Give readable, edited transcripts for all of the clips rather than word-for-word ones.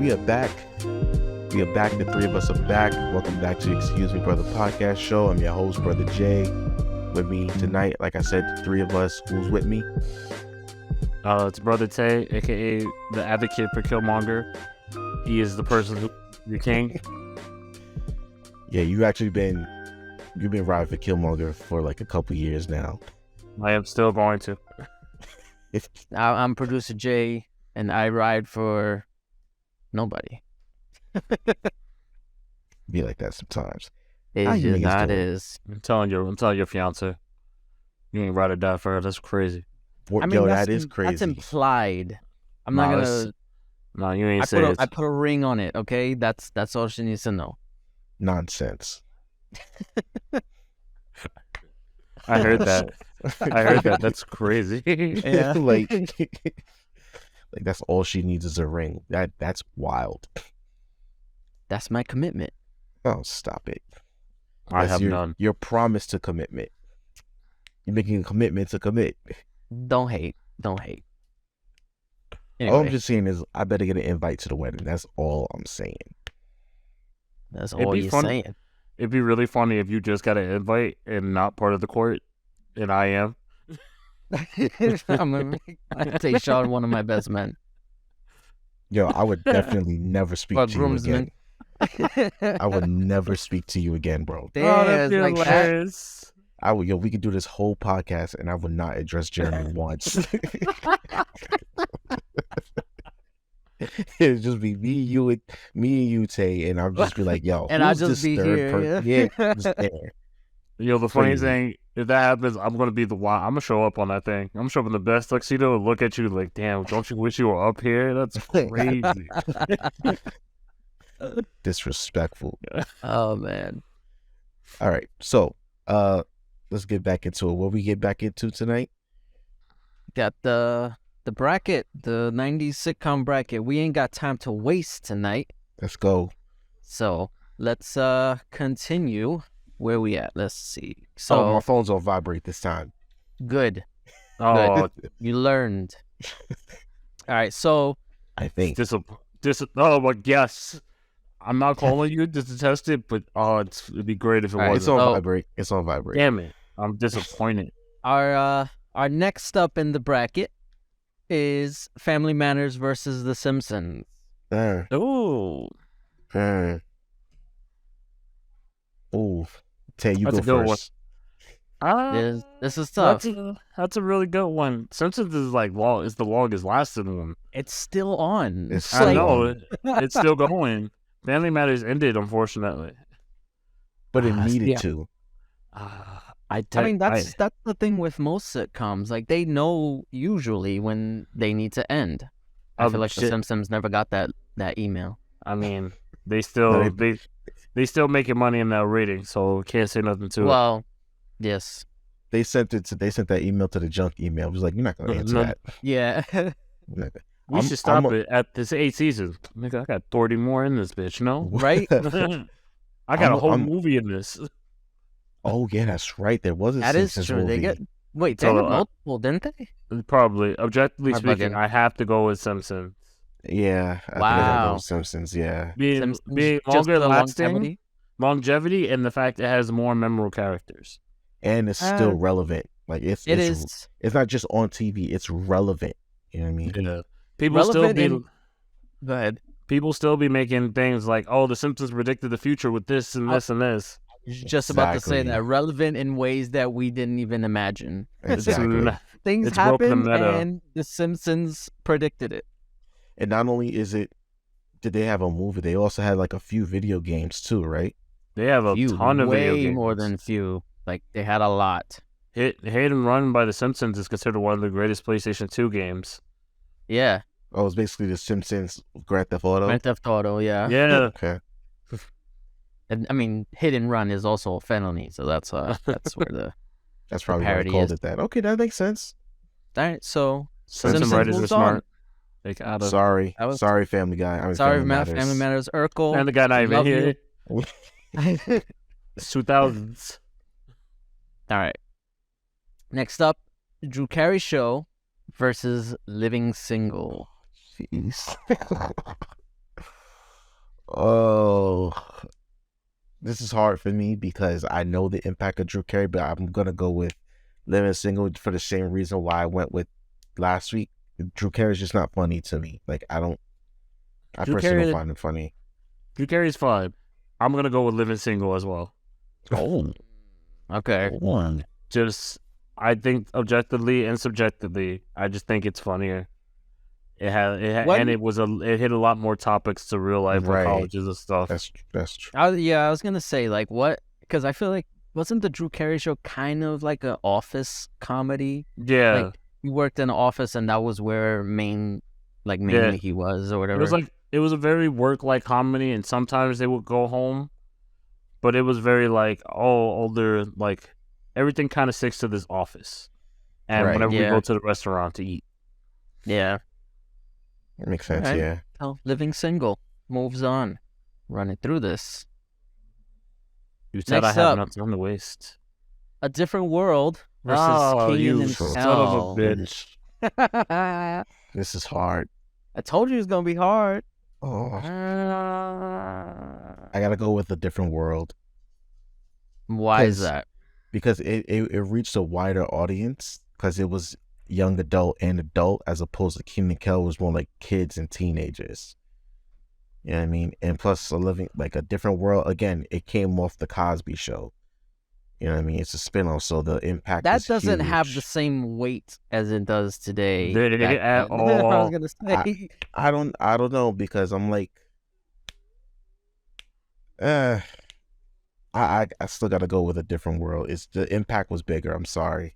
We are back. The three of us are back. Welcome back to Excuse Me Brother podcast show. I'm your host, Brother Jay. With me tonight, like I said, the three of us. Who's with me? It's Brother Tay, aka the advocate for Killmonger. He is the person who the king. Yeah, you've been riding for Killmonger for like a couple years now. I am still going to. I'm producer Jay, and I ride for nobody. Be like that sometimes. It is not is. I'm telling your fiance, you ain't ride or die for her. That's crazy. That is crazy. That's implied. I'm not gonna. No, you ain't say it. I put a ring on it. Okay, that's all she needs to know. Nonsense. I heard that. That's crazy. Yeah. like that's all she needs is a ring. That's wild. That's my commitment. Oh, stop it. I have none. Your promise to commitment. You're making a commitment to commit. Don't hate. Anyway. All I'm just saying is I better get an invite to the wedding. That's all I'm saying. That's all you're saying. It'd be really funny if you just got an invite and not part of the court, and I am. I'm gonna take Sean, one of my best men. Yo, I would definitely never speak to you again. I would never speak to you again, bro. That's like hilarious. We could do this whole podcast and I would not address Jeremy once. It'd just be me and you, Tay, and I'll just be like, yo, and I'll just be here. Yeah, just there. Yo, the funny thing, if that happens, I'm gonna be the one. I'm gonna show up on that thing. I'm gonna show up in the best tuxedo and look at you like, damn, don't you wish you were up here? That's crazy. Disrespectful. Oh man. All right, so let's get back into it. What we get back into tonight? Got the bracket, the 90s sitcom bracket. We ain't got time to waste tonight. Let's go. So let's continue. Where we at? Let's see. So my phone's on vibrate this time. Good. Oh, you learned. All right. So I think but yes. I'm not calling you just to test it, but it'd be great if it wasn't. It's on vibrate. It's on vibrate. Damn it. I'm disappointed. Our next up in the bracket is Family Matters versus The Simpsons. Ooh. Ooh. Tay, you That's go a good first. One. This is tough. That's a really good one. Simpsons is is the longest lasting one. It's still on. I know. It's still going. Family Matters ended, unfortunately. But it needed to. I mean, that's the thing with most sitcoms. Like, they know usually when they need to end. I feel like The Simpsons never got that email. I mean, they still making money in that rating, so can't say nothing to it. Well, yes. They sent that email to the junk email. It was like, you're not gonna answer that. Yeah. We should stop it at this 8 seasons. Nigga, I got 30 more in this bitch, no? Right? I got a whole movie in this. Oh yeah, that's right. There was a that Simpsons is true. movie. They got multiple, didn't they? Probably. Objectively speaking, I have to go with Simpsons. Yeah. Wow. Simpsons. Yeah. Being longer lasting, longevity, and the fact it has more memorable characters, and it's still relevant. Like it's not just on TV. It's relevant. You know what I mean? Yeah. People still be. Go ahead. People still be making things like, "Oh, The Simpsons predicted the future with this and this and this." Just about to say that, relevant in ways that we didn't even imagine. Exactly. Things happened, and The Simpsons predicted it. And not only did they have a movie, they also had like a few video games too, right? They have a ton of video games. Way more than few. Like, they had a lot. Hit and Run by The Simpsons is considered one of the greatest PlayStation 2 games. Yeah. Oh, it's basically The Simpsons Grand Theft Auto. Grand Theft Auto, yeah. Yeah. Okay. And I mean, Hit and Run is also a felony, so that's where that's probably why they called it that. Okay, that makes sense. All right, so Simpsons writers are smart. Sorry, Family Guy. Family Matters. Urkel. And the guy not even here. It's 2000s. All right. Next up, Drew Carey Show versus Living Single. Jeez. Oh, this is hard for me because I know the impact of Drew Carey, but I'm gonna go with Living Single for the same reason why I went with last week. Drew Carey's just not funny to me. Like I personally don't find him funny. Drew Carey's fine. I'm gonna go with Living Single as well. Oh, okay. Just, I think objectively and subjectively, I just think it's funnier. It hit a lot more topics to real life, like colleges and stuff. That's true. I was gonna say like what, because I feel like wasn't the Drew Carey show kind of like an office comedy? Yeah, like he worked in an office and that was where mainly he was or whatever. It was a very work-like comedy, and sometimes they would go home, but it was very like older, like everything kind of sticks to this office, and whenever we go to the restaurant to eat. Yeah. It makes sense, right. Yeah. Oh, Living Single moves on. Running through this. You said I have nothing on the waist. A Different World versus Kenan and Kel. Son of a bitch. This is hard. I told you it was going to be hard. Oh. I got to go with A Different World. Why is that? Because it reached a wider audience because it was young adult and adult, as opposed to Kenan and Kel was more like kids and teenagers. You know what I mean? And plus, A Different World, again, it came off the Cosby Show. You know what I mean? It's a spinoff, so the impact that doesn't have the same weight as it does today. Did it at all? I was gonna say. I don't know, because I'm like, I still gotta go with A Different World. It's the impact was bigger. I'm sorry.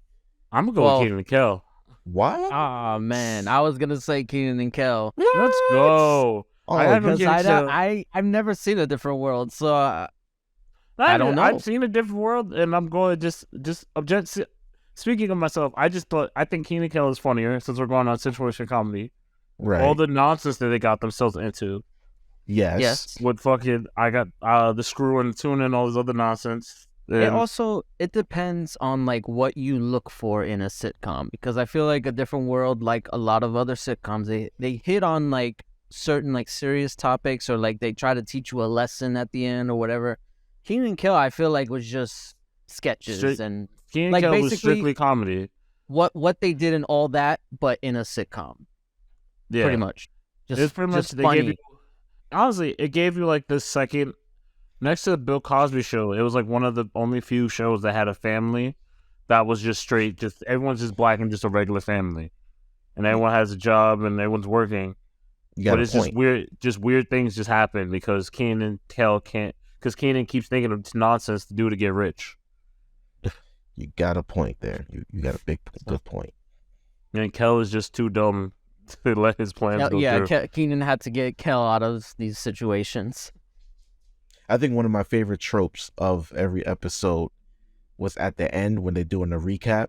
I'm gonna go with Kenan and Kel. What? Oh man, I was gonna say Kenan and Kel. Let's go. I've never seen A Different World, so I don't know. I've seen A Different World, and I'm going to just speaking of myself, I think Kenan and Kel is funnier since we're going on situation comedy. Right. All the nonsense that they got themselves into. Yes. With I got the screw and tune and all this other nonsense. It depends on like what you look for in a sitcom, because I feel like A Different World, like a lot of other sitcoms, they hit on like certain like serious topics, or like they try to teach you a lesson at the end or whatever. Kenan and Kel, I feel like, was just sketches and Kenan and Kel was strictly comedy. What they did in all that, but in a sitcom. Yeah, pretty much. It's pretty much funny. Honestly, it gave you like the second. Next to the Bill Cosby Show, it was like one of the only few shows that had a family that was just straight, just everyone's just black and just a regular family, and everyone has a job and everyone's working. But it's just weird things just happen because Kenan and Kel can't, because Kenan keeps thinking of nonsense to do to get rich. You got a point there. You got a good point. And Kel is just too dumb to let his plans go through. Kenan had to get Kel out of these situations. I think one of my favorite tropes of every episode was at the end when they're doing a recap,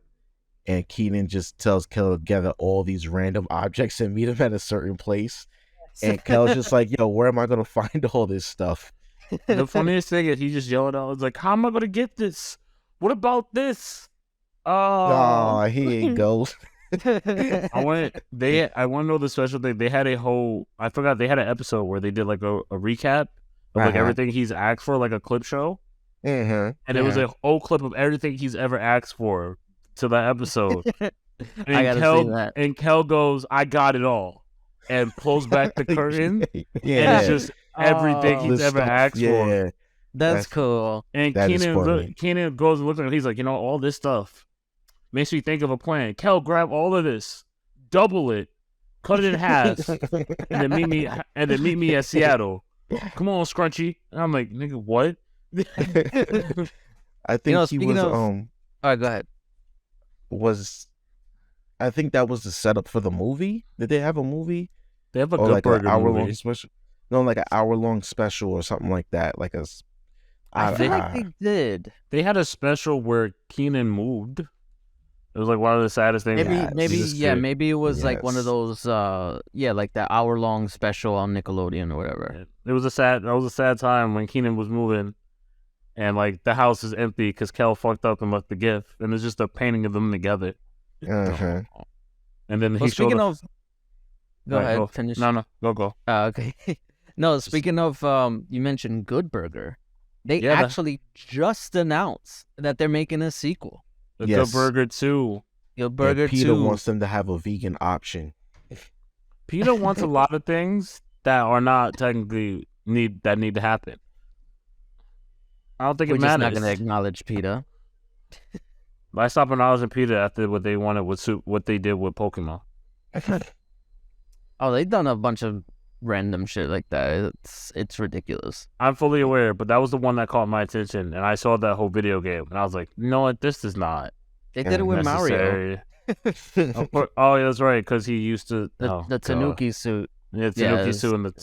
and Kenan just tells Kel to gather all these random objects and meet him at a certain place. And Kel's just like, yo, where am I going to find all this stuff? The funniest thing is he just yelled out, it's like, how am I going to get this? What about this? Oh, here it goes. I want to know the special thing. They had they had an episode where they did like a recap of like everything he's asked for, like a clip show. Mm-hmm. And it was a whole clip of everything he's ever asked for to that episode. And I gotta see that. And Kel goes, I got it all. And pulls back the curtain. Yeah. And it's just everything he's ever asked for. That's cool. And Kenan goes and looks at it. He's like, all this stuff makes me think of a plan. Kel, grab all of this, double it, cut it in half, and then meet me at Seattle. Come on, Scrunchy. And I'm like, nigga, what? I think he was all right, go ahead. I think that was the setup for the movie. Did they have a movie? They have a Good Burger movie. Special. No, like an hour-long special or something like that. I feel like they did. They had a special where Kenan moved. It was like one of the saddest things. Maybe it was like one of those, like that hour-long special on Nickelodeon or whatever. It was a sad time when Kenan was moving, and like the house is empty because Kel fucked up and left the gift, and it's just a painting of them together. Uh-huh. And then speaking of, go ahead, finish. No, go. Okay. No, speaking of, you mentioned Good Burger. They Yeah, actually just announced that they're making a sequel. the Yes. Good Burger 2. Good And Burger Peter 2. wants them to have a vegan option. Peter wants a lot of things that are not technically need to happen. I don't think We're it just not matters. going to acknowledge Peter. I stopped acknowledging Peter after what they wanted with what they did with Pokemon. Oh, they've done a bunch of random shit like that. It's ridiculous. I'm fully aware, but that was the one that caught my attention, and I saw that whole video game, and I was like, you know what, this is not They did it with Mario. necessary. Oh, yeah, that's right, because he used to The Tanuki suit. Yeah, Tanuki suit,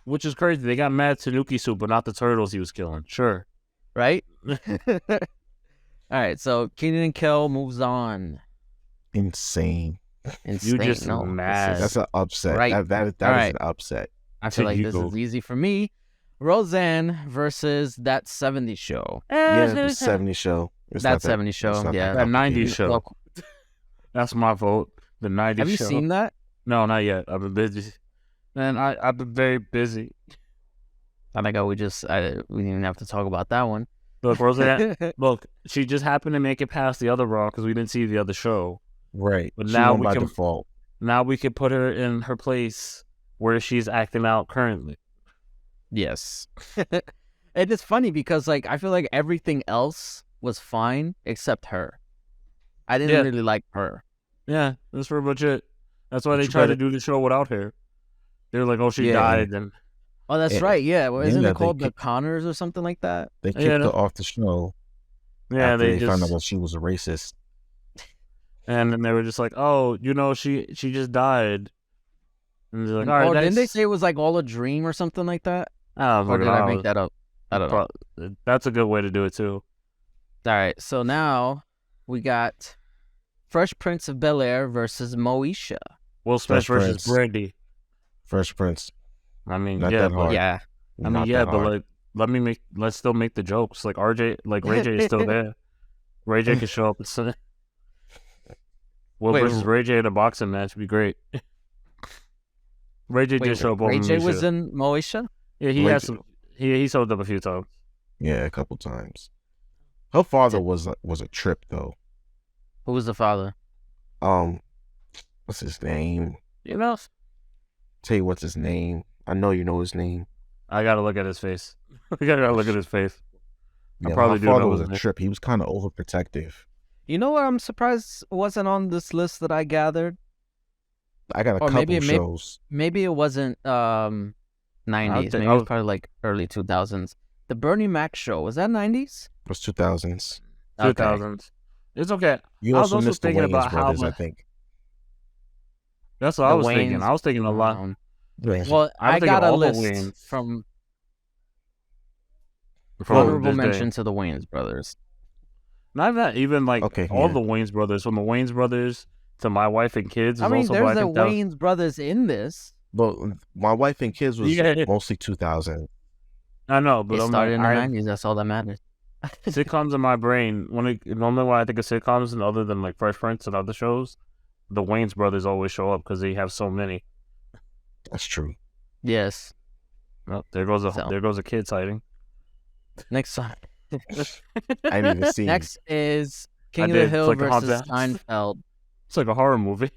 which is crazy. They got mad Tanuki suit, but not the turtles he was killing. Sure, Right? All right, so Kenan and Kel moves on. Insane. You just mad. That's an upset. Right. That is right. an upset. I feel like this is easy for me. Roseanne versus That 70s Show. Yeah, the 70s show. That 70s Show, yeah. That 90s show. That's my vote. The 90s show. Have you seen that? No, not yet. I've been busy. Man, I've been very busy. I think we didn't even have to talk about that one. Look, Roseanne, look, she just happened to make it past the other Raw because we didn't see the other show. Right. But she now won we by can default. Now we can put her in her place where she's acting out currently. Yes. It is funny because like I feel like everything else was fine except her. I didn't really like her. Yeah, that's pretty much it. That's why they tried to do the show without her. They were like, "Oh, she died." And oh, that's right. Yeah, isn't it called the Connors or something like that? They kicked her off the show. Yeah, they found out that she was a racist. And then they were just like, "Oh, you know, she just died." And they're like, "All right." Didn't they say it was like all a dream or something like that? Or did I make that up? I don't know. That's a good way to do it too. All right, so now we got Fresh Prince of Bel-Air versus Moesha. Will Smith versus Brandy. Fresh Prince. I mean, not that hard. Yeah. I mean, yeah, but like, let's still make the jokes. Like Ray J is still there. Ray J can show up and say, Will versus Ray J in a boxing match would be great. Ray J did show up. Ray J was in Moesha? Yeah, he has some. He showed up a few times. Yeah, a couple times. Her father was a trip though. Who was the father? What's his name? You know. Tell you what's his name. I know you know his name. I gotta look at his face. I gotta look at his face. Yeah, I probably my father was a trip. He was kind of overprotective. You know what? I'm surprised wasn't on this list that I gathered. I got a couple shows. Maybe it wasn't 90s. Maybe it was probably like early 2000s. The Bernie Mac show, was that 90s? It was 2000s. 2000s. It's okay. You also missed the Wayans brothers, I think. That's what I was thinking. I was thinking a lot. Well, I got a list from honorable mention to the Wayans brothers. Not that even like all the Wayans brothers, from the Wayans brothers to My Wife and Kids. I mean, there's the Wayans brothers in this. But My Wife and Kids was mostly 2000. I know, but it started in the 90s. That's all that matters. Sitcoms in my brain. Normally when I think of sitcoms, and other than like Fresh Prince and other shows, the Wayans brothers always show up because they have so many. That's true. Yes. Well, there goes a kid sighting. Next song. I didn't even see. Next is King of the Hill versus Seinfeld. It's like a horror movie.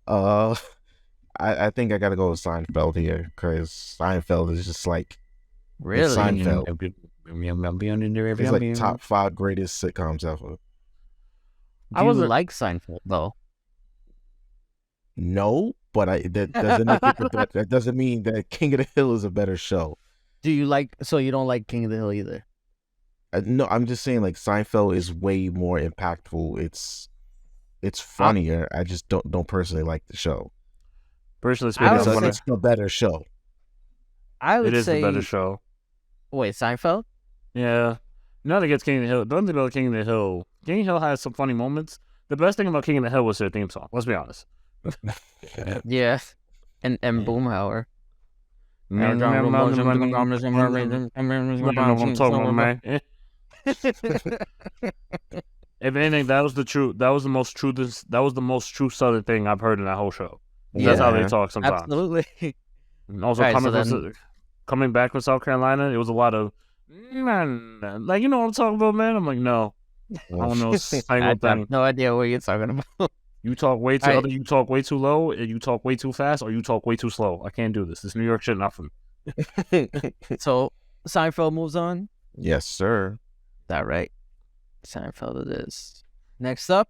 I think I gotta go with Seinfeld here because Seinfeld is just like really Seinfeld. It's like top 5 greatest sitcoms ever. Do you like Seinfeld though? No, but that doesn't mean that King of the Hill is a better show. Do you like? So you don't like King of the Hill either? No, I'm just saying like Seinfeld is way more impactful. It's funnier. I just don't personally like the show. Personally speaking, but it's a better show. I would say it is a better show. Wait, Seinfeld? Yeah. Nothing against King of the Hill. Don't think about King of the Hill. King of the Hill has some funny moments. The best thing about King of the Hill was their theme song. Let's be honest. Yeah. And Boomhauer. If anything, that was the most true Southern thing I've heard in that whole show. That's how they talk sometimes. Absolutely. And also Right, so coming back from South Carolina, it was a lot of man, like you know what I'm talking about, man. I'm like, no, I don't know a single I thing. have no idea what you're talking about. You talk way too. All right. Either you talk way too low, and you talk way too fast, or you talk way too slow. I can't do this. This New York shit, not for me. So Seinfeld moves on. Yes, sir. That right? Seinfeld it is. Next up,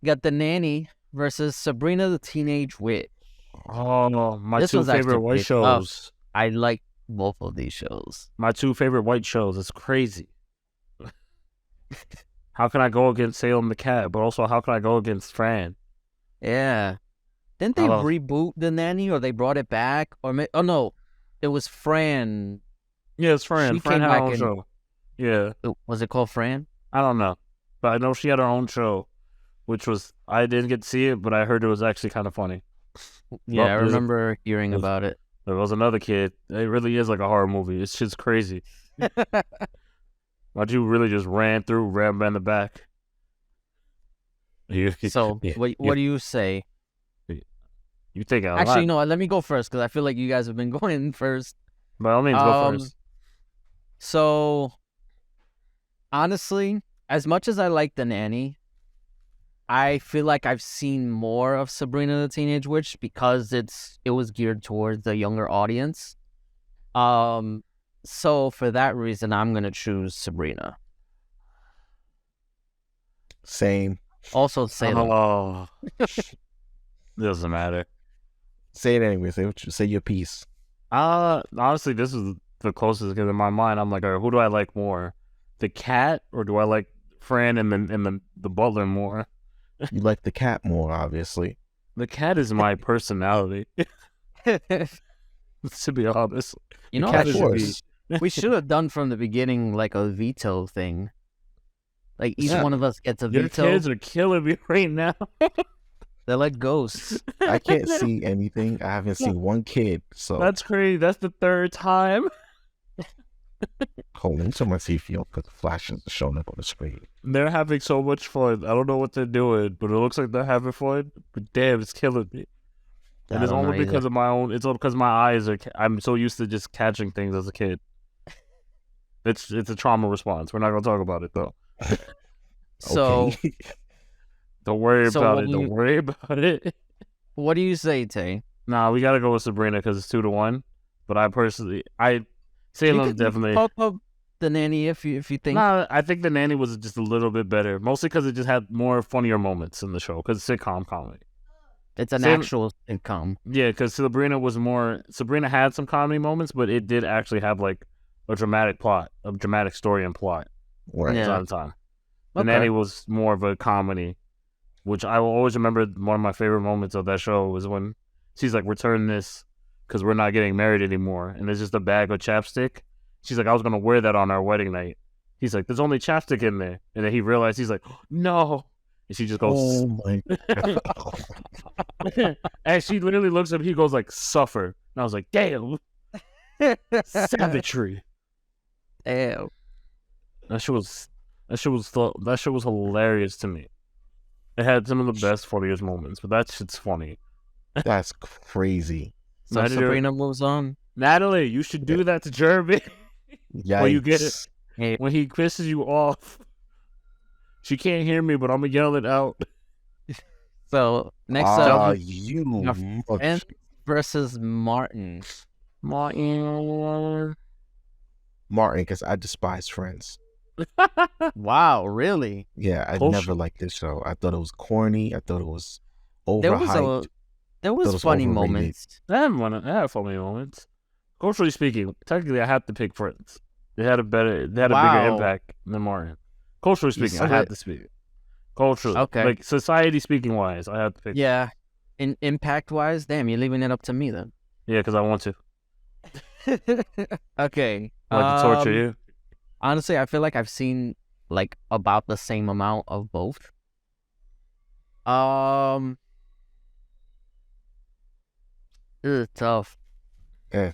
we got The Nanny versus Sabrina the Teenage Witch. Oh, my This two was actually favorite white pretty tough. shows. I like both of these shows. My two favorite white shows. It's crazy. How can I go against Salem the Cat? But also, how can I go against Fran? Yeah. Didn't they reboot The Nanny, or they brought it back? Oh no, it was Fran. Yeah, it's Fran. She Fran came had her back own in- show. Yeah, Was it called Fran? I don't know, but I know she had her own show, which was I didn't get to see it, but I heard it was actually kind of funny. Yeah, I there's a- remember hearing about it. There was another kid. It really is like a horror movie. It's just crazy. Why'd you really just ran in the back? So, what do you say? You think a Actually, lot. no, let me go first because I feel like you guys have been going first. By all means, go first. So, honestly, as much as I like The Nanny, I feel like I've seen more of Sabrina the Teenage Witch because it was geared towards the younger audience. So for that reason, I'm gonna choose Sabrina. Same. Also, Salem. Oh, doesn't matter. Say it anyway. Say your piece. Honestly, this is the closest because in my mind, I'm like, all right, who do I like more, the cat or do I like Fran and the butler more? You like the cat more, obviously. The cat is my personality. To be honest, You know, cat of is course. we should have done from the beginning like a veto thing. Like each one of us gets a Your veto. kids are killing me right now. They're like ghosts. I can't see anything. I haven't seen one kid. So That's crazy. That's the third time. hold on. Someone see if you because the flashes are showing up on the screen. They're having so much fun. I don't know what they're doing, but it looks like they're having fun. But damn, it's killing me. And it's only because of my own. It's all because my eyes are. I'm so used to just catching things as a kid. It's a trauma response. We're not gonna talk about it though. So, Okay. Don't worry So about what it. do Don't you- worry about it. what do you say, Tay? Nah, we gotta go with Sabrina because it's 2-1. But I personally, You Salem's could definitely. talk about The Nanny if you think. Nah, I think the nanny was just a little bit better, mostly because it just had more funnier moments in the show because it's sitcom comedy. It's an Same- actual sitcom. Yeah, because Sabrina had some comedy moments, but it did actually have like a dramatic story and plot Right. Yeah. at the time. The Okay. nanny was more of a comedy, which I will always remember. One of my favorite moments of that show was when she's like, "Return this because we're not getting married anymore," and there's just a bag of chapstick. She's like, "I was gonna wear that on our wedding night." He's like, "There's only chapstick in there," and then he realized he's like, "No," and she just goes, Oh my god. and she literally looks at him. He goes like, "Suffer," and I was like, "Damn, savagery." Ew. That shit was hilarious to me. It had some of the best, funniest moments, but that shit's funny. That's crazy. So Natalie- Sabrina moves on. Natalie, you should do that to Jeremy Yikes. when you get it. Hey, When he pisses you off. She can't hear me, but I'm gonna yell it out. so next Ah, up, you your mother- Friends versus Martin. Martin. Martin, because I despise Friends. Wow, really? Yeah, I Bullshit. never liked this show. I thought it was corny. I thought it was There was overhyped. there was was funny overrated. moments. I had funny moments. Culturally speaking, technically, I had to pick Friends. They had a bigger Wow. impact than Martin. Culturally speaking, I said had it. to speak. Culturally, Okay. like society speaking wise, I had to pick. Yeah. In impact wise, damn, you're leaving it up to me then. Yeah, because I want to. Okay. I like to torture you. Honestly, I feel like I've seen like about the same amount of both. This is tough. Eh.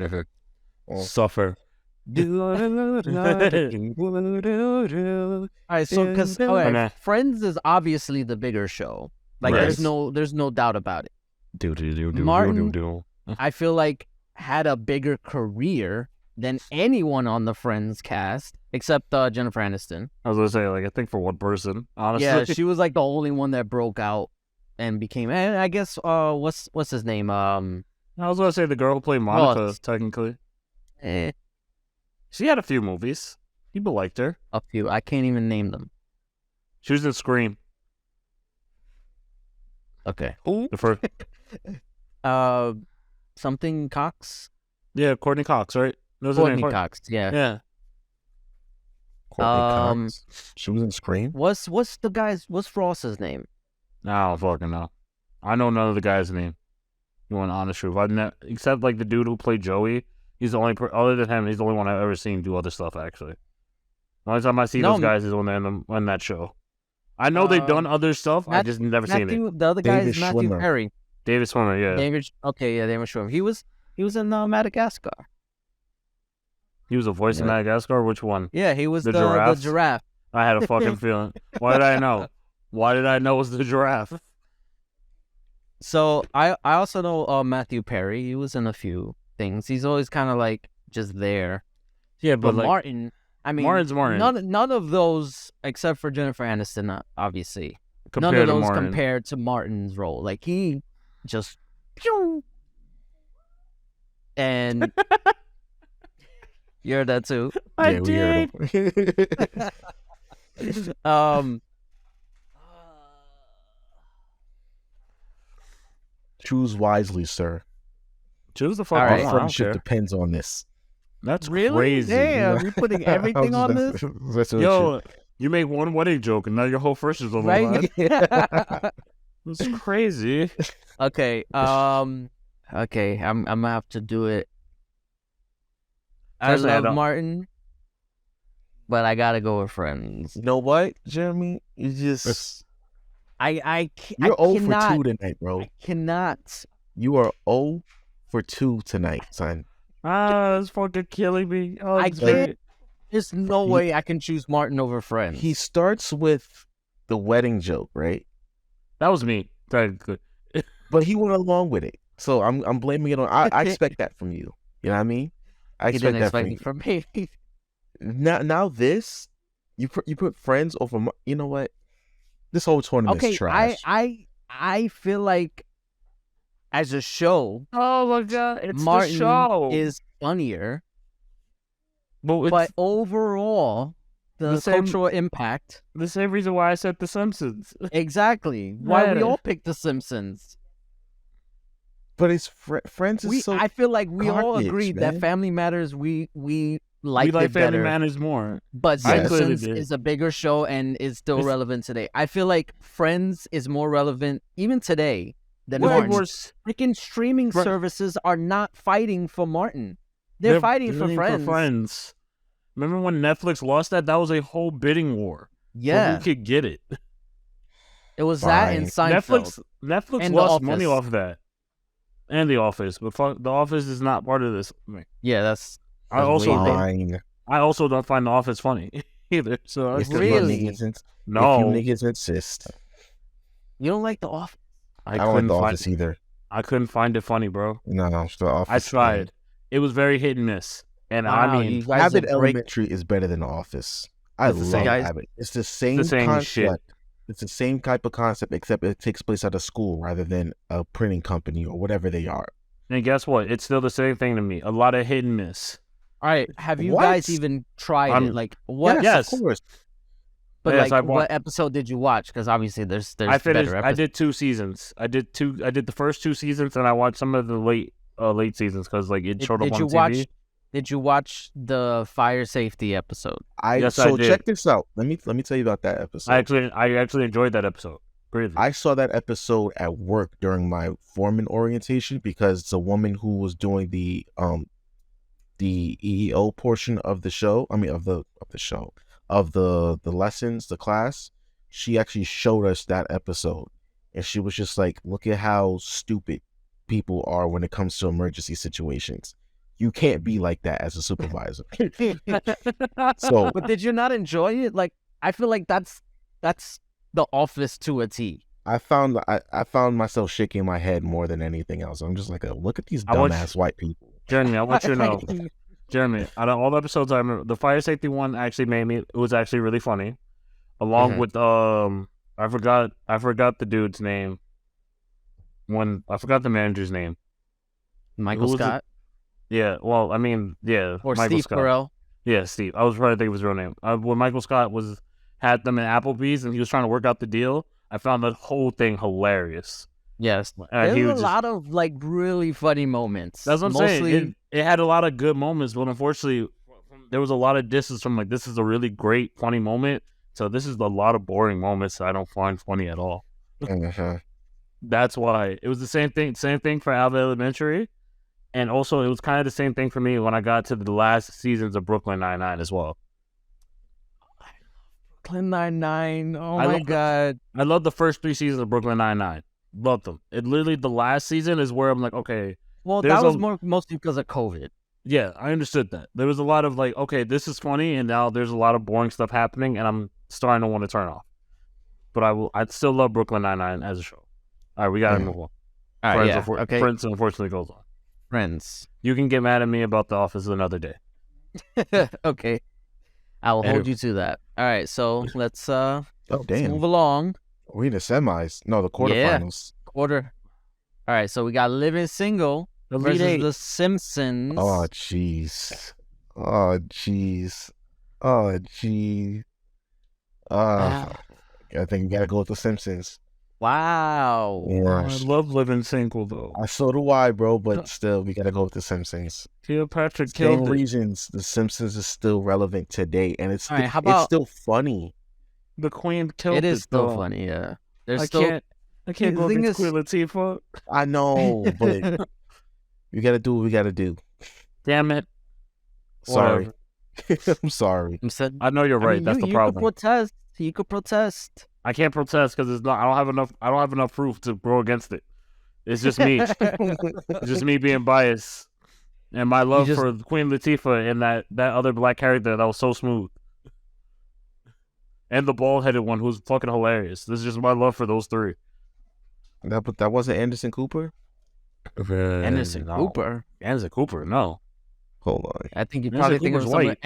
Oh. Suffer. All right, so because Okay. Friends is obviously the bigger show. Like Right. there's no doubt about it. Do. Martin- I feel like had a bigger career than anyone on the Friends cast except Jennifer Aniston. I was gonna say, like, I think for one person, honestly. Yeah, she was like the only one that broke out and became. And I guess what's his name? I was gonna say the girl who played Monica, Ross. technically. Eh, She had a few movies. People liked her. a few. I can't even name them. She was in Scream. Okay. The first. Something Cox. Yeah, Courtney Cox, right? That was her Courtney name. Cox. Yeah. Yeah. Courtney Cox. She was in Scream. What's Ross's name? I don't fucking know. I know none of the guys' name. You want honest truth? Except like the dude who played Joey. He's the only other than him. He's the only one I've ever seen do other stuff. Actually, the only time I see those guys is when they're in that show. I know they've done other stuff. I just never seen it. The other guy David is Matthew Schwimmer. Perry. David Swimmer, yeah. David Schwimmer. He was in Madagascar. He was a voice in Madagascar. Which one? Yeah, he was The the giraffe? giraffe. I had a fucking feeling. Why did I know? Why did I know it was the giraffe? So I also know Matthew Perry. He was in a few things. He's always kind of like just there. Yeah, But like, Martin, I mean, Martin's Martin. None of those except for Jennifer Aniston, obviously. compared None of to those Martin. compared to Martin's role. Like he just, pew! And you heard that too. I we heard did. him. Choose wisely, sir. Choose the fuck All one. right. I don't Friendship care. depends on this. That's Really? crazy. Damn, you're putting everything on this, That's what Yo, you make one wedding joke and now your whole first is on the right? line. That's crazy. Okay. Okay. I'm gonna have to do it. I First, I love don't- Martin, but I gotta go with Friends. You know what, Jeremy? You just I you're 0 for cannot, 2 tonight, bro. I cannot. You are 0 for 2 tonight, son. That's fucking killing me. Oh, I it's can't- great. There's no way I can choose Martin over Friends. He starts with the wedding joke, right? That was me. Technically. But he went along with it. So I'm blaming it on I expect that from you. You know what I mean? I He expect didn't that expect from it you. from me. Now this you put Friends over you know what? This whole tournament Okay, is trash. I feel like as a show, Oh my god, it's Martin the show. is funnier, But but it's overall, the The same- cultural impact. the same reason why I said The Simpsons. Exactly. Why we Yeah. all picked The Simpsons. But it's Friends is so I feel like we all garbage, agreed man. that Family Matters we We liked like it Family better, Matters more. but I clearly Simpsons did. is a bigger show and is still It's- relevant today. I feel like Friends is more relevant even today than Well, Martin. we're- Freaking streaming Fri- services are not fighting for Martin. They're fighting for Friends. Remember when Netflix lost that? That was a whole bidding war. for Yeah, who could get it? it was that and Seinfeld. Netflix And The lost money Office. off that, and The Office. But The Office is not part of this. Yeah, that's I also way big. fine. I also don't find The Office funny either. So If you Really? niggas no, If you niggas insist. you don't like The Office. I don't like couldn't The find. Office either. I couldn't find it funny, bro. No, The Office. I tried. It was very hit and miss. And Wow, I you mean, guys Abbott are break- Elementary is better than The Office. I It's the love same- Guys- Abbott. It's the same same concept. shit. It's the same type of concept, except it takes place at a school rather than a printing company or whatever they are. and guess what? It's still the same thing to me. A lot of hit and miss. All right, have you What? guys even tried I'm- it? Like what? Yes. Of course. But Yes, like, I've wa- what episode did you watch? Because obviously, there's I finished. better I episodes. did 2 seasons. I did the first 2 seasons, and I watched some of the late seasons because like it showed up Did on you TV. watch? Did you watch the fire safety episode? Yes, I did. Check this out. Let me tell you about that episode. I actually enjoyed that episode. Greatly. I saw that episode at work during my foreman orientation because it's a woman who was doing the EEO portion of the show. I mean of the show of the lessons, the class. She actually showed us that episode, and she was just like, "Look at how stupid people are when it comes to emergency situations. You can't be like that as a supervisor." So But did you not enjoy it? Like, I feel like that's the Office to a T. I found myself shaking my head more than anything else. I'm just like, look at these I watched- dumbass white people. Jeremy, I want you to know. Jeremy, out of all the episodes I remember, the fire safety one actually made me. It was actually really funny. Along with I forgot the dude's name. I forgot the manager's name. Michael Scott. Yeah, well, I mean, yeah, Or Michael Steve Scott. Carell. Yeah, Steve. I was trying to think of his real name. When Michael Scott had them in Applebee's and he was trying to work out the deal, I found that whole thing hilarious. Yes, And there's a lot of like really funny moments. That's what I'm saying. It had a lot of good moments, but unfortunately, there was a lot of distance from like this is a really great funny moment. So this is a lot of boring moments that I don't find funny at all. That's why it was the same thing for Alva Elementary, and also it was kind of the same thing for me when I got to the last seasons of Brooklyn Nine-Nine as well. Brooklyn Nine-Nine. Oh my god, I love the first 3 seasons of Brooklyn Nine-Nine. Loved them. It literally the last season is where I'm like, okay. Well, that was mostly because of COVID. Yeah, I understood that. There was a lot of like, okay, this is funny, and now there's a lot of boring stuff happening, and I'm starting to want to turn off. But I'd still love Brooklyn Nine-Nine as a show. All right, we gotta move on. All right, okay. Friends unfortunately goes on. Friends. You can get mad at me about The Office another day. Okay, I will hold you to that. All right, so let's move along. We in the semis. No, the quarterfinals. Yeah, quarter. All right, so we got Living Single versus The Simpsons. Oh, jeez. I think you gotta go with The Simpsons. Wow. Yeah. I love Living Single, though. So do I, bro, but still, we gotta go with The Simpsons. Cleopatra killed it. Reasons The Simpsons is still relevant today, and it's still funny. The Queen killed it. It is still funny, yeah. I can't go against Queen Latifah. I know, but we gotta do what we gotta do. Damn it. Sorry. I'm sorry. I know you're right. That's the problem. You could protest. I can't protest because I don't have enough proof to go against it. It's just me. It's just me being biased. And my love for Queen Latifah and that other black character that was so smooth. And the bald-headed one who's fucking hilarious. This is just my love for those 3. That wasn't Anderson Cooper? Anderson Cooper? Anderson Cooper, no. Hold on. I think you probably think of white.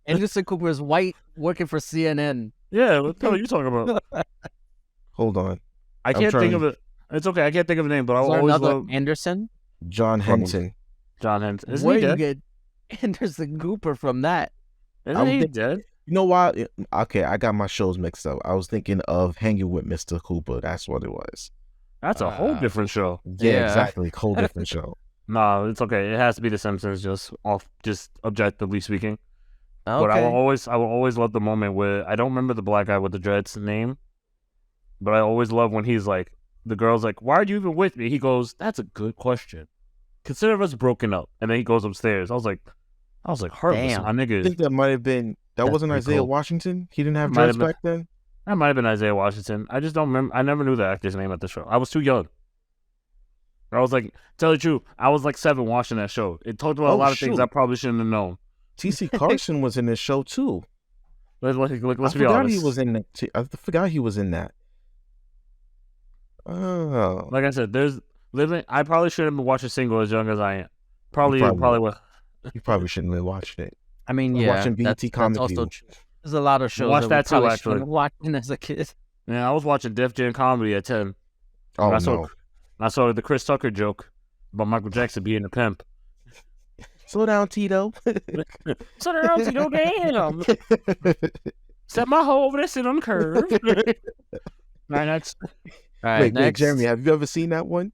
Anderson Cooper is white working for CNN. Yeah, what the hell are you talking about? Hold on. I can't think of it. It's okay. I can't think of a name, but I always love Anderson? John Henson. John Henson. Isn't Where he you dead? get Anderson Cooper from that? Isn't he dead? You know why? Okay, I got my shows mixed up. I was thinking of Hanging with Mr. Cooper. That's what it was. That's a whole different show. Yeah, exactly. Whole different show. No, it's okay. It has to be The Simpsons, just objectively speaking. Okay. But I will always love the moment where I don't remember the black guy with the dreads name, but I always love when he's like, the girl's like, "Why are you even with me?" He goes, "That's a good question. Consider us broken up." And then he goes upstairs. I was like, heartless, my nigga. I think that might have been. That wasn't Isaiah Washington. He didn't have dreads back then. That might have been Isaiah Washington. I just don't remember. I never knew the actor's name at the show. I was too young. I was like, tell you the truth, I was like 7 watching that show. It talked about a lot of things I probably shouldn't have known. T.C. Carson was in this show too. Let's be honest. I forgot he was in that. Oh. Like I said, I probably shouldn't have been watching Single as young as I am. Probably was. You probably shouldn't have been watching it. I mean, yeah, watching BT Comic View. There's a lot of shows watched that too, actually. Watching as a kid. Yeah, I was watching Def Jam Comedy at 10. Oh, I saw the Chris Tucker joke about Michael Jackson being a pimp. Slow down, Tito. Slow down, Tito. Damn. Set my hoe over there, sit on the curve. All right, next. All right, wait, Jeremy, have you ever seen that one?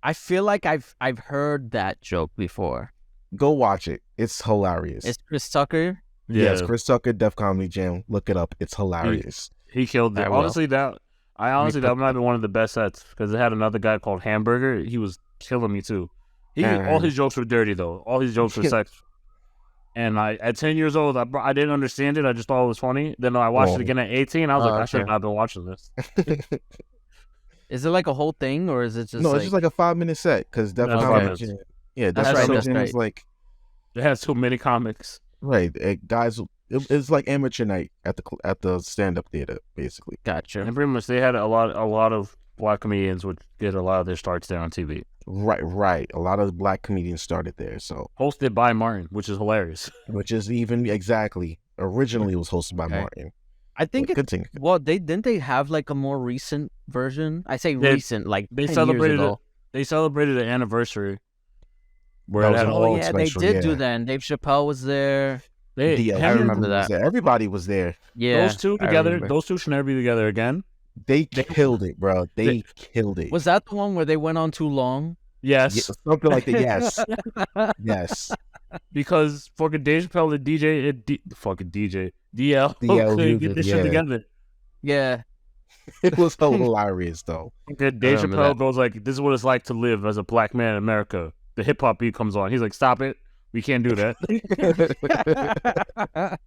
I feel like I've heard that joke before. Go watch it. It's hilarious. It's Chris Tucker? Yeah, it's Chris Tucker, Def Comedy Jam. Look it up. It's hilarious. He killed it. Honestly, that might have been one of the best sets because it had another guy called Hamburger. He was killing me too. All his jokes were dirty though. All his jokes were sexual. And at 10 years old, I didn't understand it. I just thought it was funny. Then I watched it again at 18. I was like, I should not have been watching this. Is it like a whole thing, or is it just? No, it's just like a 5-minute set because Def Comedy Jam. Yeah, Def Comedy Jam is like. It has too many comics. Right, guys. It's like amateur night at the stand-up theater, basically. Gotcha. And pretty much they had a lot of black comedians would get a lot of their starts there on TV. Right. A lot of the black comedians started there, so Hosted by Martin, which is hilarious. which is even exactly originally it was hosted by Okay. Martin. I think But continue. well, didn't they have like a more recent version? I say They- recent, like They 10 celebrated years ago. They celebrated an anniversary where That it was had an all. old Yeah, they special, did yeah. do that. And Dave Chappelle was there. I I remember was that. there. Everybody was there. Yeah, Those two I together, remember. those two should never be together again. They killed it, bro. They killed it. Was that the one where they went on too long? Yes, Yeah, something like that? Yes, yes. because fucking Dave Chappelle and fucking DJ DL DL couldn't get this shit yeah. together. Yeah, It was hilarious though. Okay, Dave remember Chappelle that. goes like, "This is what it's like to live as a black man in America." The hip hop beat comes on. He's like, "Stop it, we can't do that." all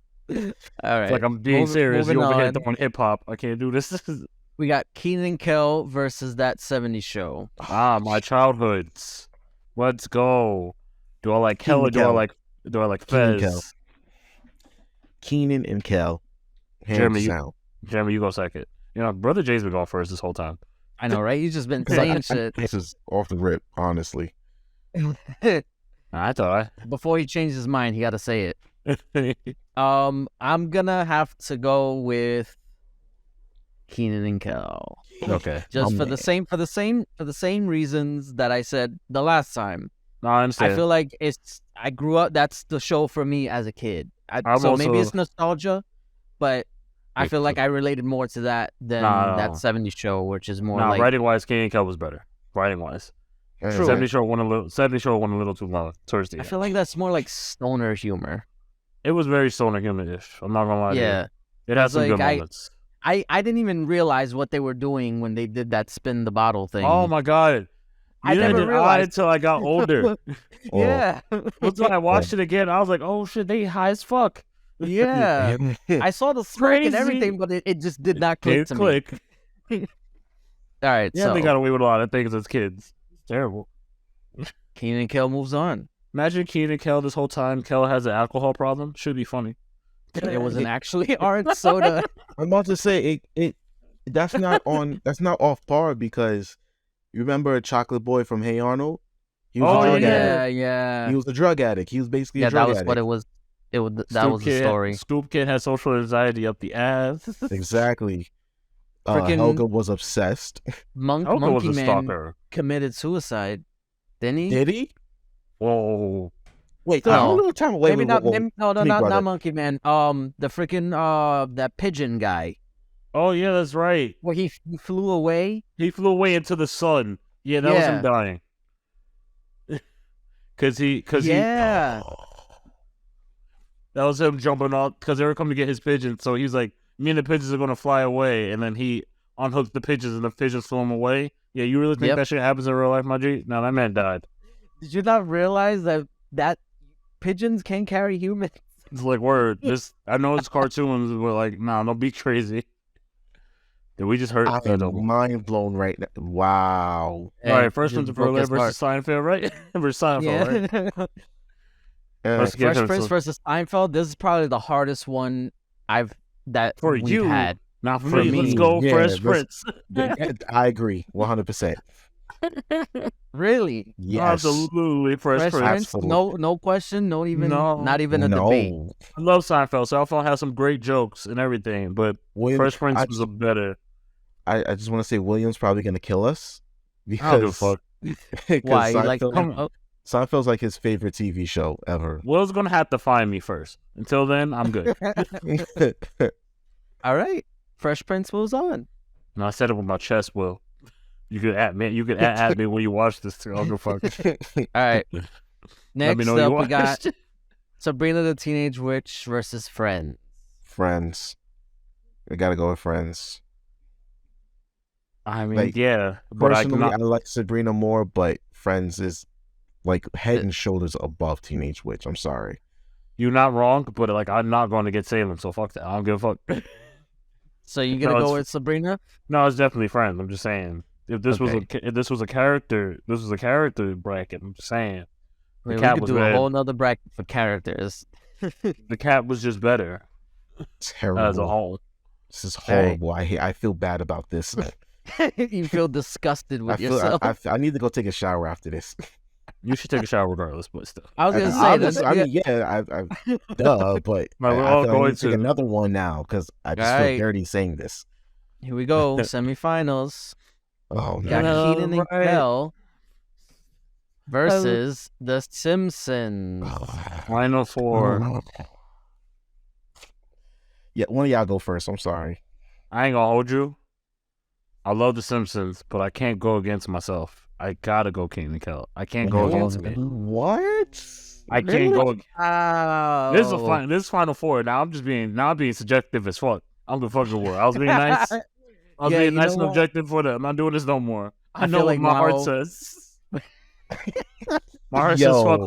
right. It's like I'm being Moving- serious. You moving over here on. throwing hip hop. I can't do this. We got Keenan and Kel versus That 70s Show. My childhoods. Let's go. Do I like Kel or do I Kel. like Keenan Fez? Kel. Keenan and Kel. Hands Jeremy, down. Jeremy, you go second. You know, Brother Jay's been going first this whole time. I know, right? He's just been saying shit This is off the rip, honestly. I thought before he changed his mind. He got to say it. I. I'm gonna have to go with Keenan and Kel. Okay. Just Oh, for the same reasons that I said the last time. No, I understand. I feel like I grew up. That's the show for me as a kid. I'm so maybe also- it's nostalgia, but I feel like I related more to that than No. that 70s show, which is more Nah, like writing wise, King and Kel was better. Writing wise, True. 70 show went a little too long towards the I end. feel like that's more like stoner humor. It was very stoner human-ish. I'm not gonna lie. to you. Yeah. It had It's some like good moments. I didn't even realize what they were doing when they did that spin the bottle thing. Oh my god! I Neither never did I realized. until I got older. Yeah. Once I watched it again, I was like, "Oh shit, they high as fuck." Yeah. I saw the smoke and Crazy. everything, but it just did not click Didn't to click. me. All right, Yeah, so they got away with a lot of things as kids. It's terrible. Keenan and Kel moves on. Imagine Keenan and Kel this whole time. Kel has an alcohol problem. Should be funny. It wasn't actually orange soda. I'm about to say that's not off par because you remember Chocolate Boy from Hey Arnold? He was Oh, a drug yeah. addict. Yeah. He was a drug addict. He was basically Yeah, a drug that was addict. what it was. That Scoop was the Kid- story. Scoop Kid has social anxiety up the ass. Exactly. Freaking- Helga was obsessed. Helga was Monkey a Man stalker. committed suicide, didn't he? Did he? Whoa. Wait, No. no. Time. Wait, Maybe wait, not. wait, Maybe, no, Speak not about it. Monkey Man. The freaking that pigeon guy Oh yeah, that's right. where he flew away. He flew away into the sun. Yeah, that was Yeah. him dying. Cause he Yeah. that was him jumping off because they were coming to get his pigeons. So he's like, me and the pigeons are gonna fly away, and then he unhooked the pigeons and the pigeons flew him away. Yeah, you really think Yep. that shit happens in real life, my G? No, that man died. Did you not realize that pigeons can carry humans? It's like word. I know it's cartoons, but like, nah, don't be crazy. Did we just hurt? I am mind blown right now. Wow. All right, First Just Prince of broke Bel-Air his versus Seinfeld, right? versus Seinfeld, right? Yeah. Let's give Fresh him Prince some- versus Seinfeld. This is probably the hardest one For we've you. had. Now for, For me, let's me, go yeah, Fresh this- Prince. I agree 100%. Really? Yes. Absolutely, Fresh Fresh Prince. Prince? Absolutely. No question. Not even a no. debate. I love Seinfeld. Seinfeld has some great jokes and everything, but William, Fresh Prince I, was a better. I just want to say William's probably going to kill us. I don't give a fuck. Because Why? You like? Seinfeld, Seinfeld's like his favorite TV show ever. Will's gonna have to find me first. Until then, I'm good. All right. Fresh Prince moves on. No, I said it with my chest, Will. You could at me. You could at me when you watch this. Too. I'll go fuck. All right. Let Next me know you up, we got watched. Sabrina the Teenage Witch versus Friends. Friends. We got to go with Friends. I mean, Like, yeah, but Personally, I like Sabrina more, but Friends is like head and shoulders above Teenage Witch. I'm sorry. you're not wrong. But like, I'm not going to get Salem, so fuck that. I don't give a fuck. So you No, gonna it's- go with Sabrina? No, it's definitely Friends. I'm just saying. If this was a character, this was a character bracket. I'm just saying. I mean, we cat could was do a red. whole nother bracket for characters. The cat was just better Terrible. as a whole. This is All right. horrible. I feel bad about this. You feel disgusted with I feel yourself. I need to go take a shower after this. You should take a shower regardless, but still. I was gonna say that. I mean, yeah, duh, but Right, we're I all feel like I going need to take to. another one now because I just feel Alright. dirty saying this. Here we go. Semifinals. Oh We got no! Keenan and right. Kel versus The Simpsons. Final four. Yeah, one of y'all go first. I'm sorry. I ain't gonna hold you. I love The Simpsons, but I can't go against myself. I gotta go King and Kel. I can't go against me. What? I can't go. Oh. This is Final Four. Now I'm being subjective as fuck. I'm the fucking war. I was being nice. I was Yeah, being you nice know and what? objective for that. I'm not doing this no more. I I know feel what like my heart Mao- says. My heart says fuck.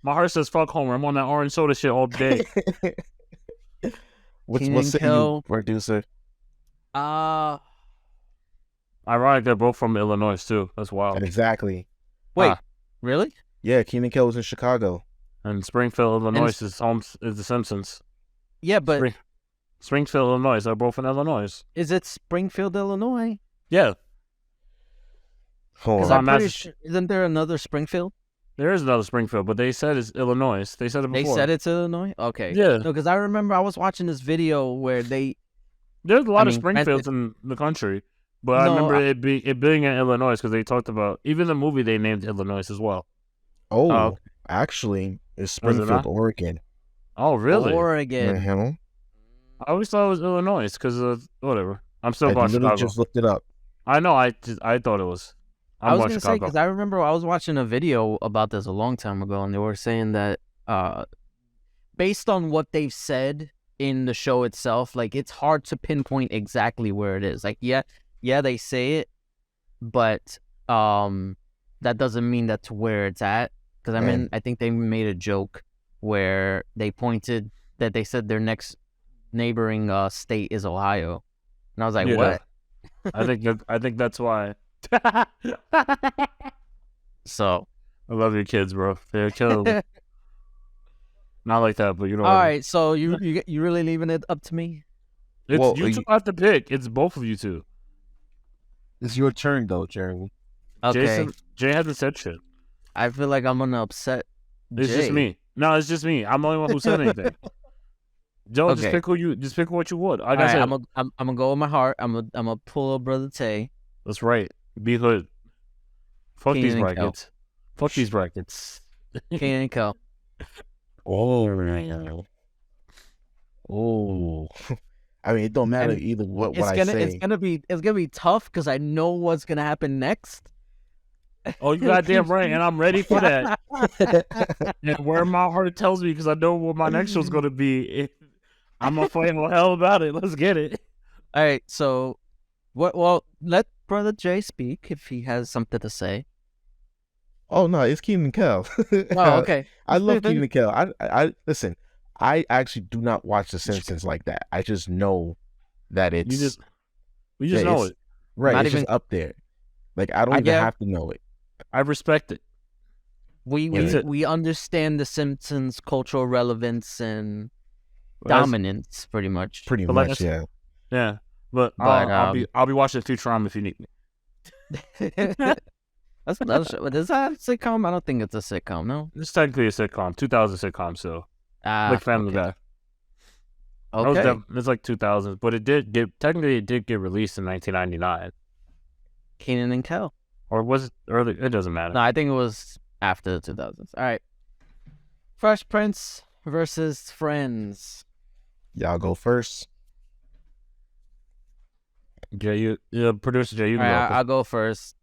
My heart says fuck Homer. I'm on that orange soda shit all day. What's say you, producer? Ironic, they're both from Illinois too. That's wild. Exactly. Wait, really? Yeah, Keenan Kel was in Chicago. And Springfield, Illinois is The Simpsons. Yeah, but Springfield, Illinois. They're both in Illinois. is it Springfield, Illinois? Yeah. Hold Because on. I'm pretty sure, isn't there another Springfield? There is another Springfield, but they said it's Illinois. They said it before. They said it's Illinois? Okay. Yeah. No, because I remember I was watching this video where There's a lot of mean, Springfields in the country, but I No, remember it being in Illinois because they talked about even the movie they named Illinois as well. Oh, actually, it's Springfield, not? Oregon. Oh, really? Oregon. Uh-huh. I always thought it was Illinois because of whatever. I'm still I going literally Chicago. just looked it up. I know. I thought it was. I was going gonna say Chicago. because I remember I was watching a video about this a long time ago, and they were saying that based on what they've said in the show itself, like it's hard to pinpoint exactly where it is. Like yeah, they say it, but that doesn't mean that's where it's at. Because I think they made a joke where they pointed that they said their next neighboring state is Ohio, and I was like, what? I think that's why. So I love your kids, bro. They're killing me. Not like that, but you know. All right, so you really leaving it up to me? It's you two have to pick. It's both of you two. It's your turn, though, Jeremy. Okay. Jay hasn't said shit. I feel like I'm gonna upset It's Jay. just me. No, it's just me. I'm the only one who said anything. Joe, Okay. just pick what you would. Like All I said, right, I'm gonna go with my heart. I'm gonna pull up Brother Tay. that's right. Be hood. Fuck Keenan these and Kel. brackets. Fuck these brackets. Keenan and Kel. Oh. I mean, it don't matter And either what I It's say. gonna be tough because I know what's gonna happen next. Oh, you goddamn right, and I'm ready for that. And where my heart tells me, because I know what my next show's gonna be. I'm gonna fight hell about it. Let's get it. All right, so what? Well, let Brother Jay speak if he has something to say. Oh no, it's Keenan Kel. Oh, okay. I love Keenan Kel. I listen. I actually do not watch The Simpsons like that. I just know that it's We just know it. Right. Not It's even- just up there. Like I don't even have to know it. I respect it. We understand the Simpsons' cultural relevance and dominance, pretty much. Pretty But like much, I yeah. Yeah, but I'll be watching Futurama if you need me. Is that a sitcom? I don't think it's a sitcom. No. It's technically a sitcom, 2000 sitcom, so like Family Guy. Okay. It's like 2000s, but it did get released in 1999, Keenan and Kel. or was it early? It doesn't matter. No, I think it was after the 2000s. All right. Fresh Prince versus Friends. Y'all go first. Jay, producer Jay, you All can right, go. I'll go first.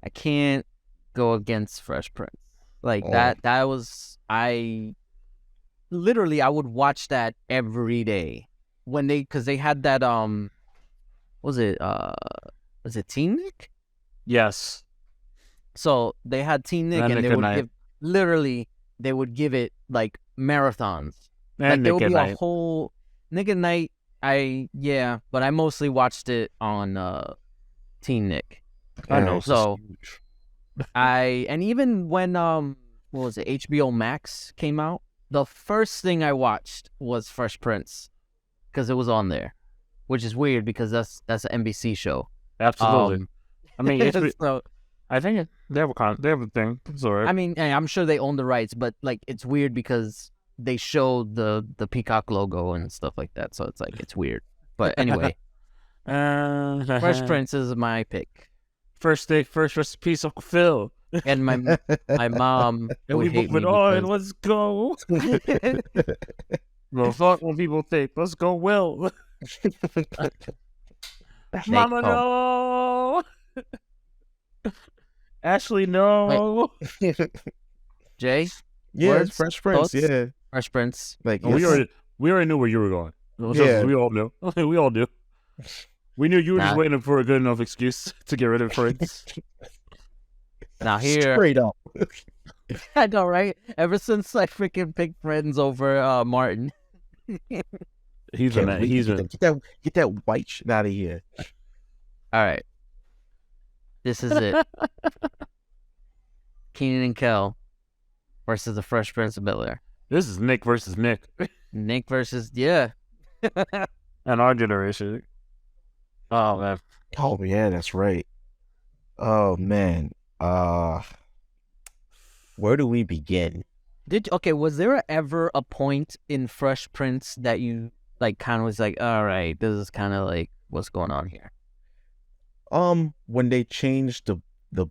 I can't go against Fresh Prince. Like Oh. that was I would watch that every day when because they had that was it Teen Nick? Yes. So they had Teen Nick And and Nick they at would Night. they would give it like marathons. And Like there Nick would at be Night. a whole Nick at Night. But I mostly watched it on Teen Nick. I know. So and even when what was it, HBO Max came out, the first thing I watched was Fresh Prince because it was on there, which is weird because that's an NBC show. Absolutely. I mean, So I think they have a thing. It's alright. I mean, I'm sure they own the rights, but like it's weird because they show the Peacock logo and stuff like that, so it's like it's weird. But anyway, Fresh Prince is my pick, First piece of Phil. and my mom And would we hate move me it on. because Let's go. Well, fuck when people think. Let's go, Will. Mama, no. Ashley, no. Jay, Yeah, words, it's Fresh Prince. thoughts? Yeah, Fresh Prince. like Oh, it's- we already knew where you were going. Yeah. We all knew. We all knew. We knew you were just Nah. waiting for a good enough excuse to get rid of Prince. Now here, straight up. I know, right? Ever since I freaking picked Friends over Martin. He's Can't an wait to he's get a that, get that white shit out of here. All right, this is it. Keenan and Kel versus the Fresh Prince of Bel-Air. This is Nick versus Nick Nick versus yeah. and our generation. Oh man. Oh yeah, that's right. Oh man. Where do we begin? Was there ever a point in Fresh Prince that you like kind of was like, all right, this is kind of like what's going on here? When they changed the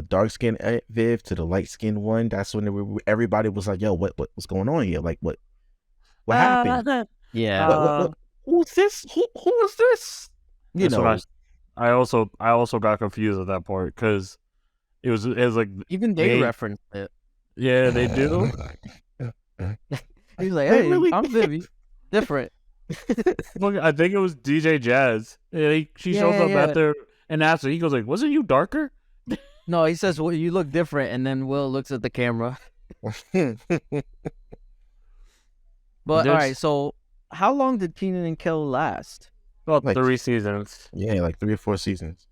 dark skin Viv to the light skin one, that's when everybody was like, "Yo, what's going on here? Like, what happened? Yeah. What who's this? Who is this? You That's know, what I also got confused at that part because it was like Even they they- referenced it. yeah they do. He's like, They hey, really- I'm Vivi. Different. Look, I think it was DJ Jazz. Yeah, she shows Yeah, up yeah. at there and asks her. He goes like, "Wasn't you darker?" No, he says, well, you look different. And then Will looks at the camera. But all There's- right, so how long did Keenan and Kel last? About Like- 3 seasons. Yeah, like 3 or 4 seasons.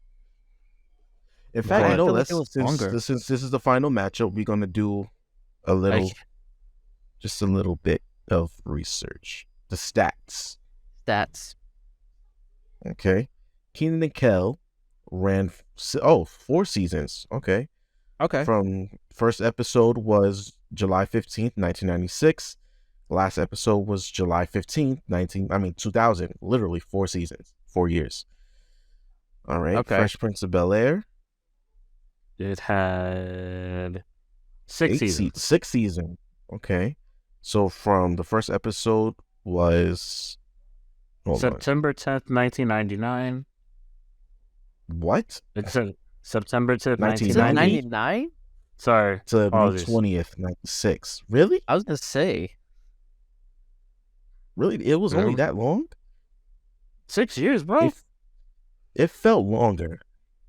In But fact, I you know, feel like let's it was since longer. this is the final matchup, we're gonna do a little, just a little bit of research. The stats. Stats. Okay, Keenan and Kel ran 4 seasons. Okay, Okay. from first episode was July 15th, 1996. Last episode was July 15th, 2000. Literally 4 seasons, 4 years. All right. Okay. Fresh Prince of Bel-Air. It had 6 seasons. 6 season. Okay. So from the first episode was hold on. September 10th, 1999. What? It's September 10th, 1990? 1990. 99? Sorry. To May Apologies. 20th, 96. Really? I was going to say. Really? It was only Yeah. that long? 6 years, bro. It felt longer.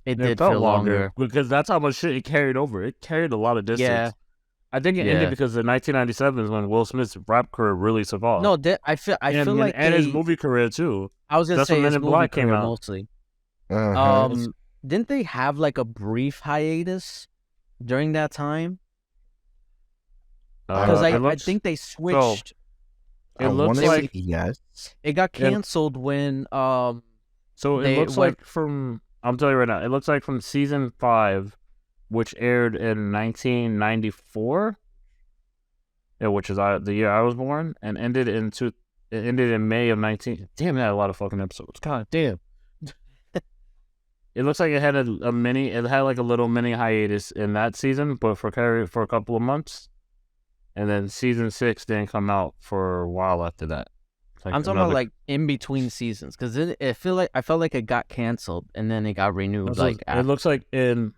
It It did felt feel longer. because that's how much shit it carried over. It carried a lot of distance. Yeah. I think it Yeah. ended because in 1997 is when Will Smith's rap career really took off. No, I feel like and his they- movie career too. I was going to that's say when Men his in movie Black came career out. mostly. Uh-huh. Didn't they have like a brief hiatus during that time? Because it I looks- think they switched. it I looks wanna like- say yes. It got Yeah. canceled when So it They- looks what- like from I'm telling you right now, it looks like from season 5, which aired in 1994, which is the year I was born, and ended in May of 19. Damn, that had a lot of fucking episodes. God damn. It looks like it had it had like a little mini hiatus in that season, but for a couple of months, and then season 6 didn't come out for a while after that. Like I'm talking about another- like in between seasons because I felt like it got canceled and then it got renewed. So Like it after. looks like in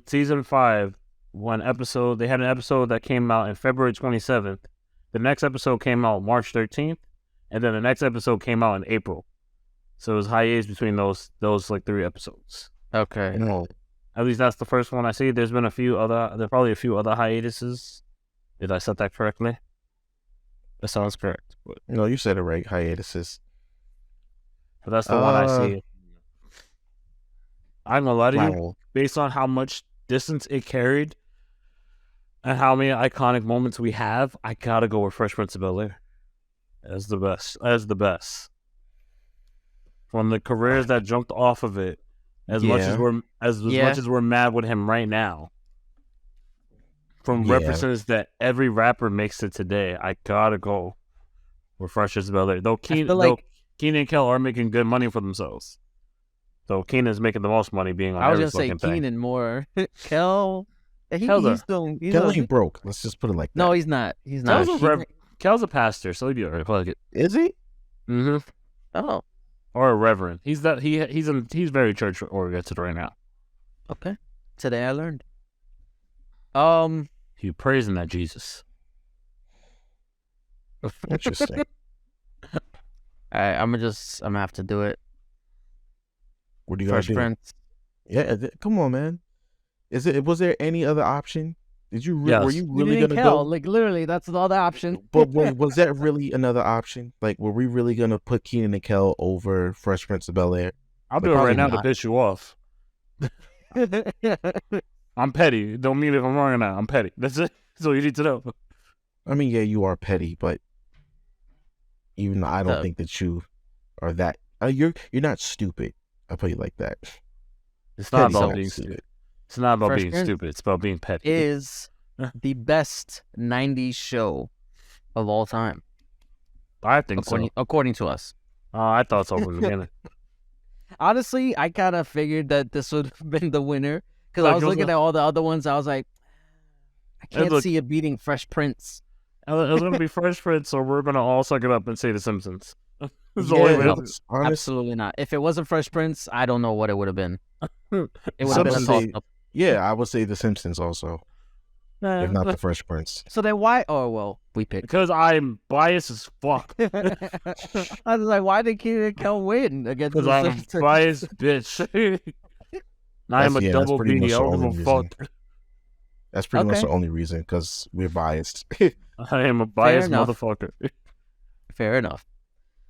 season 5, they had an episode that came out in February 27th. The next episode came out March 13th, and then the next episode came out in April. So it was hiatus between those like 3 episodes. Okay. No. At least that's the first one I see. There's probably a few other hiatuses. Did I set that correctly? That sounds correct. But No, you said it right. Hiatuses. that's the one I see. I'm gonna lie to you. Wow. Based on how much distance it carried and how many iconic moments we have, I gotta go with Fresh Prince of Bel-Air as the best. from the careers that jumped off of it. As much as we're much as we're mad with him right now, from references that every rapper makes it today, I gotta go with Fresh Prince of Bel-Air. Though Keenan and Kel are making good money for themselves. Though Keenan's making the most money being on every fucking thing. I was gonna say Keenan more. Kel, he's Kel ain't broke. Let's just put it like that. No, he's not. He's not. Kel's a pastor, so he'd be alright. Plug it. Is he? Mm-hmm. Oh. Or a reverend. He's very church oriented right now. Okay. Today I learned. He praising that Jesus. Interesting. All right, I'm gonna have to do it. What do you guys do? Prince. Yeah, come on, man. Was there any other option? Were you really gonna go? Like literally, that's the other option. But was that really another option? Like, were we really gonna put Keenan and Kel over Fresh Prince of Bel-Air? I'll do it right now to piss you off. I'm petty. Don't mean if I'm wrong or not. I'm petty. That's it. That's all you need to know. I mean, yeah, you are petty, but even though I don't think that you are that. You're not stupid. I'll put you like that. It's not about being stupid. It's not about being stupid. It's about being petty. Is the best 90s show of all time. I think so. According to us. I thought so from the beginning. Honestly, I kind of figured that this would have been the winner. Because I was looking at all the other ones. I was like, I can't see it beating Fresh Prince. It was going to be Fresh Prince, so we're going to all suck it up and say The Simpsons. Absolutely not. If it wasn't Fresh Prince, I don't know what it would have been. It would have been a toss-up. Yeah, I would say The Simpsons also. If not The Fresh Prince. So then why? Oh, well, we picked. Because I'm biased as fuck. I was like, why did Keenan and Kel win against The Simpsons? Because I'm a biased bitch. I am a double B. I don't give a fuck. That's pretty much the only reason, because we're biased. I am a biased motherfucker. Fair enough.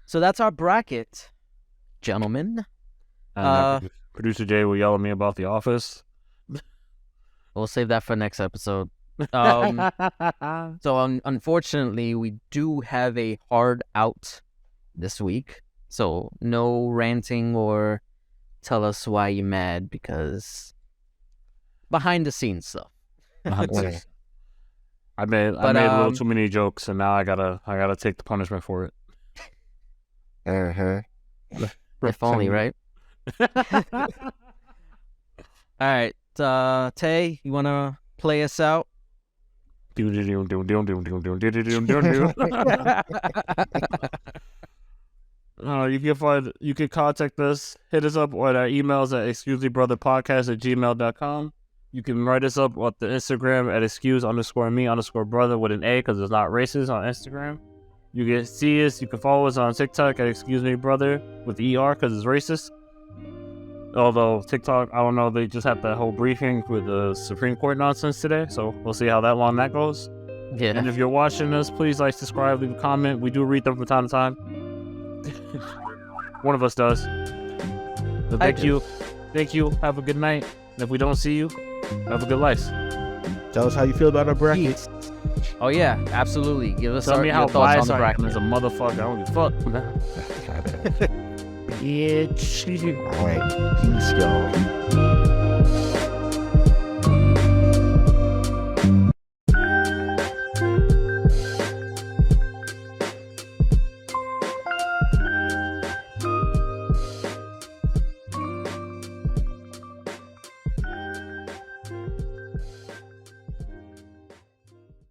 So that's our bracket, gentlemen. Producer Jay will yell at me about The Office. We'll save that for next episode. So unfortunately, we do have a hard out this week. So no ranting or tell us why you're mad, because behind the scenes stuff. I made a little too many jokes, and now I gotta take the punishment for it. If only, right? All right, Tay, you wanna play us out? You can contact us. Hit us up at our emails at excusemebrotherpodcast@gmail.com. You can write us up at the Instagram at excuse_me_brother with an A, because it's not racist on Instagram. You can see us. You can follow us on TikTok at excusemebrother with ER, because it's racist. Although TikTok, I don't know, they just had that whole briefing with the Supreme Court nonsense today, so we'll see how long that goes. Yeah. And if you're watching us, please like, subscribe, leave a comment. We do read them from time to time. One of us does. So thank you. Have a good night. And if we don't see you, have a good life. Tell us how you feel about our bracket. Oh yeah, absolutely. Give us Tell me how thoughts on the biased bracket. I am as a motherfucker. I don't give a fuck. Bitch. All right. Peace, y'all.